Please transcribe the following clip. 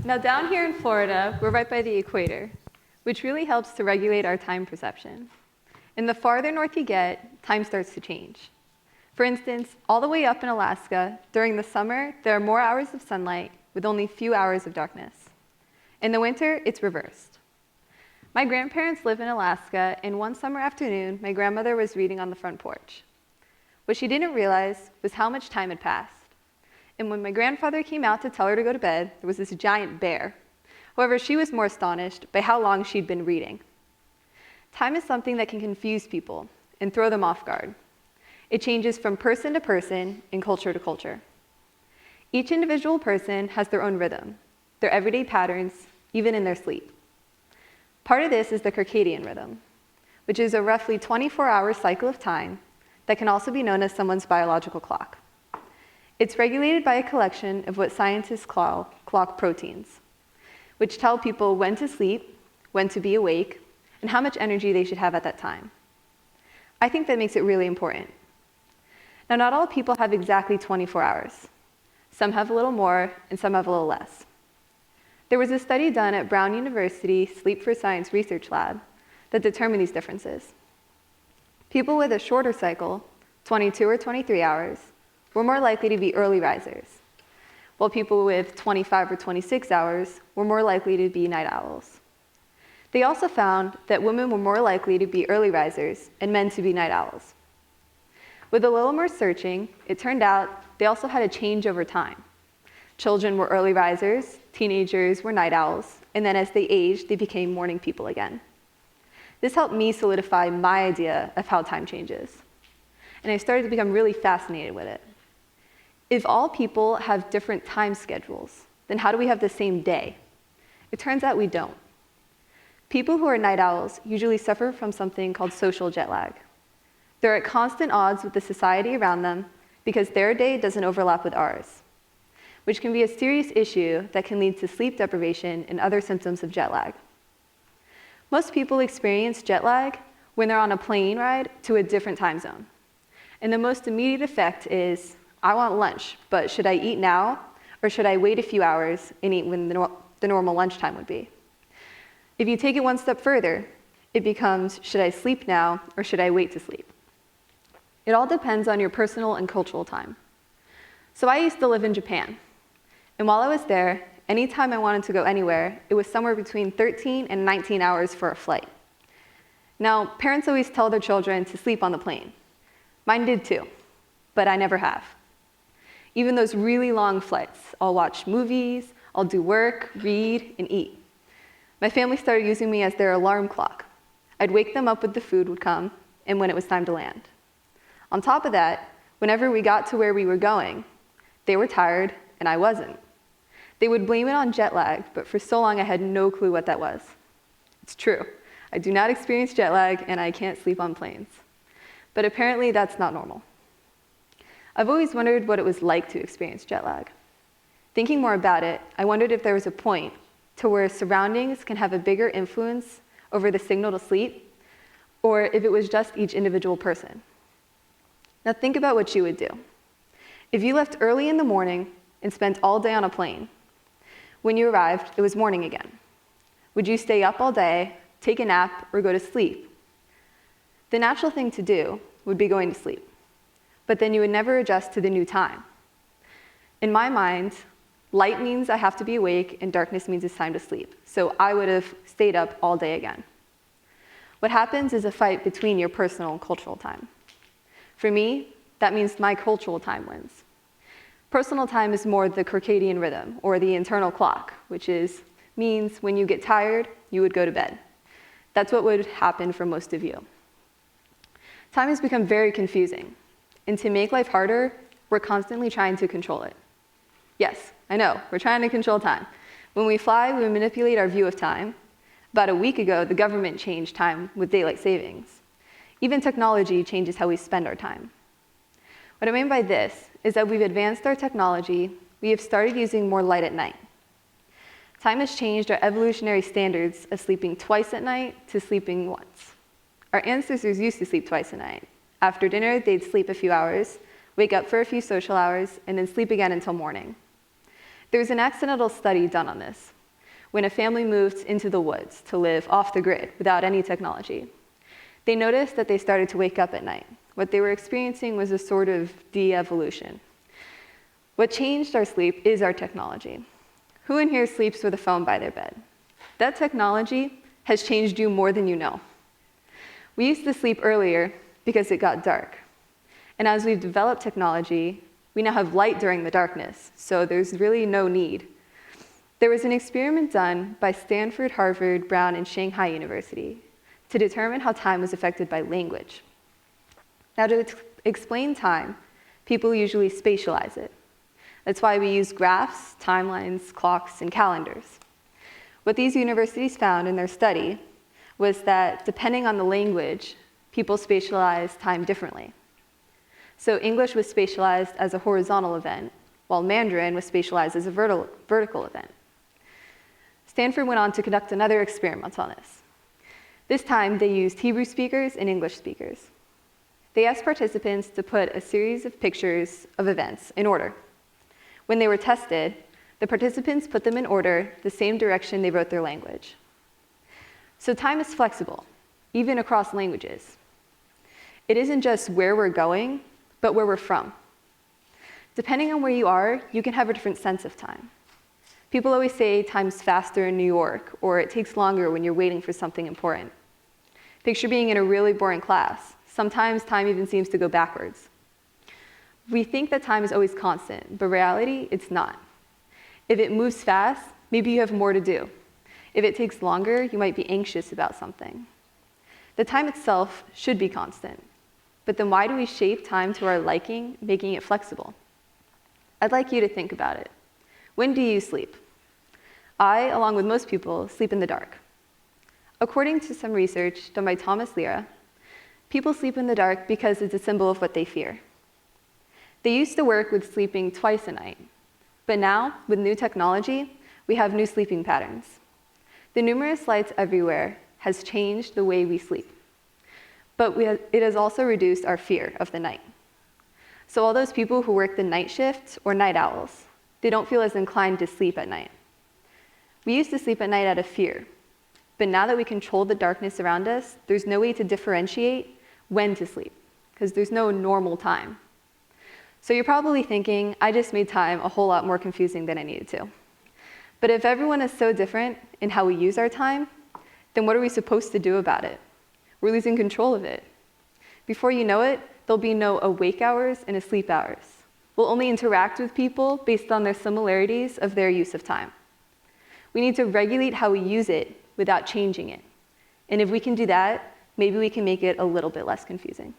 Now down here in Florida, we're right by the equator, which really helps to regulate our time perception. And the farther north you get, time starts to change. For instance, all the way up in Alaska, during the summer, there are more hours of sunlight with only few hours of darkness. In the winter, it's reversed. My grandparents live in Alaska, and one summer afternoon, my grandmother was reading on the front porch. What she didn't realize was how much time had passed. And when my grandfather came out to tell her to go to bed, there was this giant bear. However, she was more astonished by how long she'd been reading. Time is something that can confuse people and throw them off guard. It changes from person to person and culture to culture. Each individual person has their own rhythm, their everyday patterns, even in their sleep. Part of this is the circadian rhythm, which is a roughly 24-hour cycle of time that can also be known as someone's biological clock. It's regulated by a collection of what scientists call clock proteins, which tell people when to sleep, when to be awake, and how much energy they should have at that time. I think that makes it really important. Now, not all people have exactly 24 hours. Some have a little more, and some have a little less. There was a study done at Brown University Sleep for Science Research Lab that determined these differences. People with a shorter cycle, 22 or 23 hours, were more likely to be early risers, while people with 25 or 26 hours were more likely to be night owls. They also found that women were more likely to be early risers and men to be night owls. With a little more searching, it turned out they also had a change over time. Children were early risers, teenagers were night owls, and then as they aged, they became morning people again. This helped me solidify my idea of how time changes. And I started to become really fascinated with it. If all people have different time schedules, then how do we have the same day? It turns out we don't. People who are night owls usually suffer from something called social jet lag. They're at constant odds with the society around them because their day doesn't overlap with ours, which can be a serious issue that can lead to sleep deprivation and other symptoms of jet lag. Most people experience jet lag when they're on a plane ride to a different time zone. And the most immediate effect is, I want lunch, but should I eat now, or should I wait a few hours and eat when the normal lunchtime would be? If you take it one step further, it becomes, should I sleep now, or should I wait to sleep? It all depends on your personal and cultural time. So I used to live in Japan, and while I was there, anytime I wanted to go anywhere, it was somewhere between 13 and 19 hours for a flight. Now, parents always tell their children to sleep on the plane. Mine did too, but I never have. Even those really long flights, I'll watch movies, I'll do work, read, and eat. My family started using me as their alarm clock. I'd wake them up when the food would come and when it was time to land. On top of that, whenever we got to where we were going, they were tired and I wasn't. They would blame it on jet lag, but for so long I had no clue what that was. It's true. I do not experience jet lag and I can't sleep on planes. But apparently that's not normal. I've always wondered what it was like to experience jet lag. Thinking more about it, I wondered if there was a point to where surroundings can have a bigger influence over the signal to sleep, or if it was just each individual person. Now think about what you would do. If you left early in the morning and spent all day on a plane, when you arrived, it was morning again. Would you stay up all day, take a nap, or go to sleep? The natural thing to do would be going to sleep, but then you would never adjust to the new time. In my mind, light means I have to be awake and darkness means it's time to sleep, so I would have stayed up all day again. What happens is a fight between your personal and cultural time. For me, that means my cultural time wins. Personal time is more the circadian rhythm, or the internal clock, which means when you get tired, you would go to bed. That's what would happen for most of you. Time has become very confusing, and to make life harder, we're constantly trying to control it. Yes, I know, we're trying to control time. When we fly, we manipulate our view of time. About a week ago, the government changed time with daylight savings. Even technology changes how we spend our time. What I mean by this is that we've advanced our technology, we have started using more light at night. Time has changed our evolutionary standards of sleeping twice at night to sleeping once. Our ancestors used to sleep twice a night. After dinner, they'd sleep a few hours, wake up for a few social hours, and then sleep again until morning. There was an accidental study done on this. when a family moved into the woods to live off the grid without any technology. They noticed that they started to wake up at night. What they were experiencing was a sort of de-evolution. What changed our sleep is our technology. Who in here sleeps with a phone by their bed? That technology has changed you more than you know. We used to sleep earlier because it got dark. And as we've developed technology, we now have light during the darkness, so there's really no need. There was an experiment done by Stanford, Harvard, Brown, and Shanghai University to determine how time was affected by language. Now, to explain time, people usually spatialize it. That's why we use graphs, timelines, clocks, and calendars. What these universities found in their study was that depending on the language, people spatialize time differently. So English was spatialized as a horizontal event, while Mandarin was spatialized as a vertical event. Stanford went on to conduct another experiment on this. This time, they used Hebrew speakers and English speakers. They asked participants to put a series of pictures of events in order. When they were tested, the participants put them in order the same direction they wrote their language. So time is flexible, even across languages. It isn't just where we're going, but where we're from. Depending on where you are, you can have a different sense of time. People always say time's faster in New York, or it takes longer when you're waiting for something important. Picture being in a really boring class. Sometimes time even seems to go backwards. We think that time is always constant, but reality, it's not. If it moves fast, maybe you have more to do. If it takes longer, you might be anxious about something. The time itself should be constant. But then why do we shape time to our liking, making it flexible? I'd like you to think about it. When do you sleep? I, along with most people, sleep in the dark. According to some research done by Thomas Lira, people sleep in the dark because it's a symbol of what they fear. They used to work with sleeping twice a night, but now, with new technology, we have new sleeping patterns. The numerous lights everywhere has changed the way we sleep, but it has also reduced our fear of the night. So all those people who work the night shift or night owls, they don't feel as inclined to sleep at night. We used to sleep at night out of fear, but now that we control the darkness around us, there's no way to differentiate when to sleep, because there's no normal time. So you're probably thinking, I just made time a whole lot more confusing than I needed to. But if everyone is so different in how we use our time, then what are we supposed to do about it? We're losing control of it. Before you know it, there'll be no awake hours and asleep hours. We'll only interact with people based on their similarities of their use of time. We need to regulate how we use it without changing it. And if we can do that, maybe we can make it a little bit less confusing.